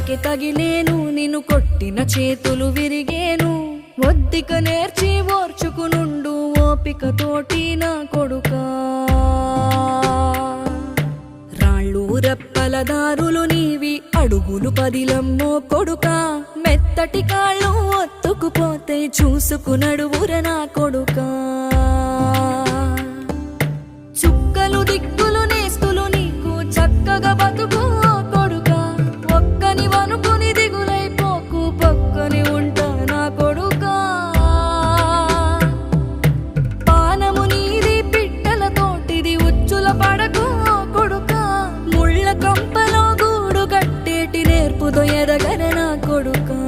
దెబ్బకి తగిలేను, నిన్ను కొట్టిన చేతులు విరిగేను. ఒద్దిక నేర్చి ఓర్చుకునుండు ఓపికతోటి నా కొడుకా. రాళ్ళు రెప్పల దారులు నీవి, అడుగులు పదిలమ్మో కొడుకా. మెత్తటి కాళ్ళు ఒత్తుకుపోతే చూసుకునడువుర నా కొడుకా. చుక్కలు దిక్కులు నేస్తులు నీకు చక్కగా బతుకు కొడుకా. ఒక్కని వనుకుని దిగులైపోకు, పక్కని ఉంటా నా కొడుకా. పానము నీది పిట్టల తోటిది, ఉచ్చుల పడకు కొడుకా. ముళ్ళ కంపలో గూడు కట్టేటి నేర్పుతో ఎదగర నా కొడుకా.